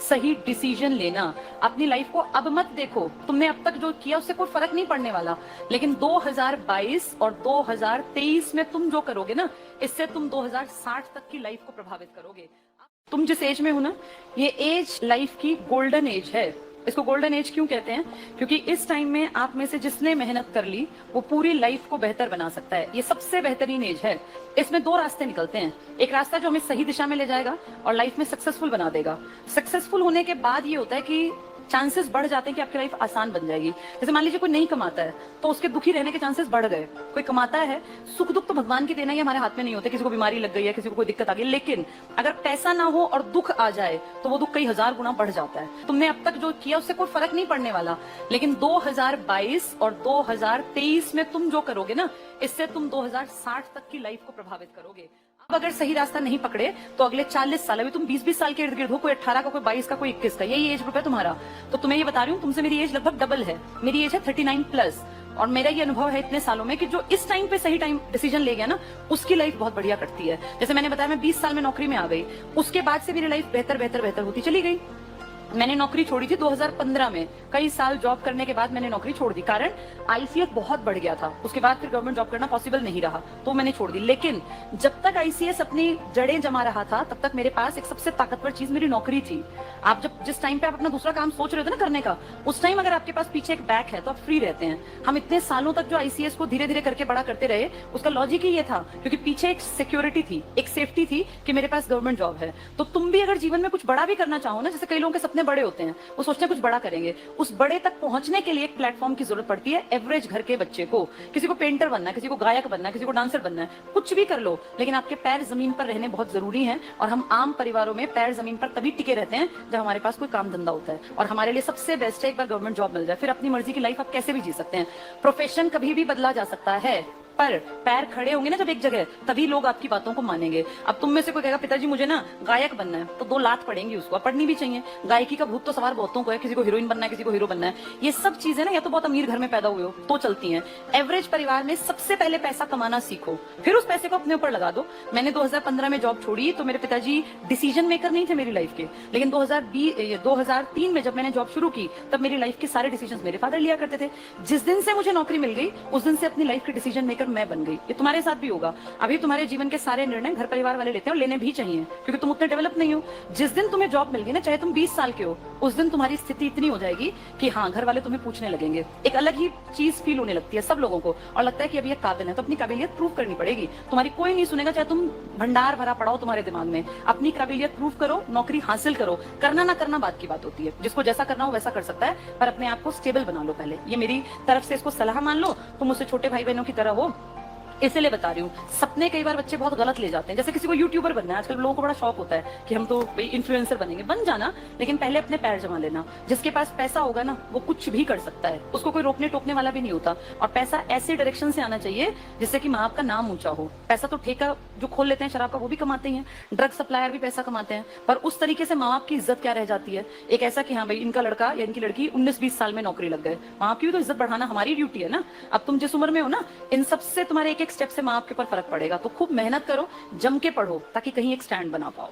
सही डिसीजन लेना। अपनी लाइफ को अब मत देखो, तुमने अब तक जो किया उससे कोई फर्क नहीं पड़ने वाला, लेकिन 2022 और 2023 में तुम जो करोगे ना, इससे तुम 2060 तक की लाइफ को प्रभावित करोगे। तुम जिस एज में हो ना, ये एज लाइफ की गोल्डन एज है। इसको गोल्डन एज क्यों कहते हैं? क्योंकि इस टाइम में आप में से जिसने मेहनत कर ली वो पूरी लाइफ को बेहतर बना सकता है। ये सबसे बेहतरीन एज है। इसमें दो रास्ते निकलते हैं। एक रास्ता जो हमें सही दिशा में ले जाएगा और लाइफ में सक्सेसफुल बना देगा। सक्सेसफुल होने के बाद ये होता है कि चांसेस बढ़ जाते हैं कि आपकी लाइफ आसान बन जाएगी। जैसे मान लीजिए कोई नहीं कमाता है तो उसके दुखी रहने के चांसेस बढ़ गए। कोई कमाता है, सुख दुख तो भगवान की देना ही हमारे हाथ में नहीं होते। किसी को बीमारी लग गई है, किसी को कोई दिक्कत आ गई, लेकिन अगर पैसा ना हो और दुख आ जाए तो वो दुख कई हजार गुना बढ़ जाता है। तुमने अब तक जो किया उससे कोई फर्क नहीं पड़ने वाला, लेकिन 2022 और 2023 में तुम जो करोगे ना, इससे तुम 2060 तक की लाइफ को प्रभावित करोगे। अब अगर सही रास्ता नहीं पकड़े तो अगले 40 साल, अभी तुम 20-20 साल के इर्द गिर्द हो, कोई 18 का, कोई 22 का, कोई 21 का, यही एज ग्रुप है तुम्हारा। तो तुम्हें ये बता रही हूँ, तुमसे मेरी एज लगभग डबल है। मेरी एज है 39+। और मेरा ये अनुभव है इतने सालों में कि जो इस टाइम पे सही टाइम डिसीजन ले गया ना, उसकी लाइफ बहुत बढ़िया कटती है। जैसे मैंने बताया, मैं 20 साल में नौकरी में आ गई, उसके बाद से मेरी लाइफ बेहतर बेहतर बेहतर होती चली गई। मैंने नौकरी छोड़ी थी 2015 में। कई साल जॉब करने के बाद मैंने नौकरी छोड़ दी, कारण आईसीएस बहुत बढ़ गया था। उसके बाद फिर गवर्नमेंट जॉब करना पॉसिबल नहीं रहा, तो मैंने छोड़ दी। लेकिन जब तक आईसीएस अपनी जड़ें जमा रहा था, तब तक मेरे पास एक सबसे ताकतवर चीज मेरी नौकरी थी। आप जिस टाइम पे आप अपना दूसरा काम सोच रहे थे ना करने का, उस टाइम अगर आपके पास पीछे एक बैक है तो आप फ्री रहते हैं। हम इतने सालों तक जो आईसीएस को धीरे धीरे करके बड़ा करते रहे, उसका लॉजिक ही ये था, क्योंकि पीछे एक सिक्योरिटी थी, एक सेफ्टी थी कि मेरे पास गवर्नमेंट जॉब है। तो तुम भी अगर जीवन में कुछ बड़ा भी करना चाहो ना, जैसे कई लोगों के सपने बड़े होते हैं, वो सोचते हैं कुछ बड़ा करेंगे, उस बड़े तक पहुंचने के लिए एक प्लेटफॉर्म की जरूरत पड़ती है। एवरेज घर के बच्चे को, किसी को पेंटर बनना है, किसी को गायक बनना है, किसी को डांसर बनना है, कुछ भी कर लो, लेकिन आपके पैर जमीन पर रहने बहुत जरूरी हैं। और हम आम परिवारों में पैर जमीन पर तभी टिके रहते हैं जब हमारे पास कोई काम धंधा होता है। और हमारे लिए सबसे बेस्ट है एक बार गवर्नमेंट जॉब मिल जाए, फिर अपनी मर्जी की लाइफ आप कैसे भी जी सकते हैं। प्रोफेशन कभी भी बदला जा सकता है, पर पैर खड़े होंगे ना जब एक जगह, तभी लोग आपकी बातों को मानेंगे। अब तुम में से कोई कहेगा पिताजी मुझे ना गायक बनना है, तो 2 लात पड़ेंगी उसको, पढ़नी भी चाहिए। गायकी का भूत तो सवार बहुतों को है, किसी को हीरोइन बनना है, किसी को हीरो बनना है। ये सब चीजें ना या तो बहुत अमीर घर में पैदा हुए हो तो चलती हैं। एवरेज परिवार में सबसे पहले पैसा कमाना सीखो, फिर उस पैसे को अपने ऊपर लगा दो। मैंने 2015 में जॉब छोड़ी तो मेरे पिताजी डिसीजन मेकर नहीं थे मेरी लाइफ के, लेकिन 2003 में जब मैंने जॉब शुरू की, तब मेरी लाइफ के सारे डिसीजन मेरे फादर लिया करते थे। जिस दिन से मुझे नौकरी मिल गई, उस दिन से अपनी लाइफ के डिसीजन मेकर मैं बन गई। तुम्हारे साथ भी होगा। अभी तुम्हारे जीवन के सारे निर्णय घर परिवार वाले लेते हैं, और लेने भी चाहिए, क्योंकि तुम उतने डेवलप नहीं हो। जिस दिन तुम्हें जॉब मिल गई ना, चाहे तुम 20 साल के हो, उस दिन तुम्हारी स्थिति इतनी हो जाएगी कि हाँ, घर वाले तुम्हें पूछने लगेंगे। एक अलग ही चीज फील होने लगती है सब लोगों को, और लगता है कि अभी ये काबिल है, तो अपनी काबिलियत प्रूव करनी पड़ेगी। तुम्हारी कोई नहीं सुनेगा, चाहे तुम भंडार भरा पड़ाओ तुम्हारे दिमाग में। अपनी काबिलियत प्रूव करो, नौकरी हासिल करो। करना ना करना बात की बात होती है, जिसको जैसा करना हो वैसा कर सकता है, पर अपने आप को स्टेबल बना लो पहले। ये मेरी तरफ से इसको सलाह मान लो। तुम मुझसे छोटे भाई बहनों की तरह हो, इसलिए बता रही हूँ। सपने कई बार बच्चे बहुत गलत ले जाते हैं। जैसे किसी को यूट्यूबर बनना है, आजकल लोगों को बड़ा शौक होता है कि हम तो इन्फ्लुएंसर बनेंगे। बन जाना, लेकिन पहले अपने पैर जमा लेना। जिसके पास पैसा होगा ना, वो कुछ भी कर सकता है, उसको कोई रोकने टोकने वाला भी नहीं होता। और पैसा ऐसे डायरेक्शन से आना चाहिए जिससे कि माँ बाप का नाम ऊंचा हो। पैसा तो ठेका जो खोल लेते हैं शराब का, वो भी कमाते हैं। ड्रग सप्लायर भी पैसा कमाते हैं, पर उस तरीके से माँ बाप की इज्जत क्या रह जाती है? एक ऐसा कि हाँ भाई, इनका लड़का या इनकी लड़की 19-20 साल में नौकरी लग गए। माँ बाप की भी तो इज्जत बढ़ाना हमारी ड्यूटी है ना। अब तुम जिस उम्र में हो ना, इन सबसे तुम्हारे एक एक स्टेप से माँ बाप के ऊपर फर्क पड़ेगा। तो खूब मेहनत करो, जम के पढ़ो, ताकि कहीं एक स्टैंड बना पाओ।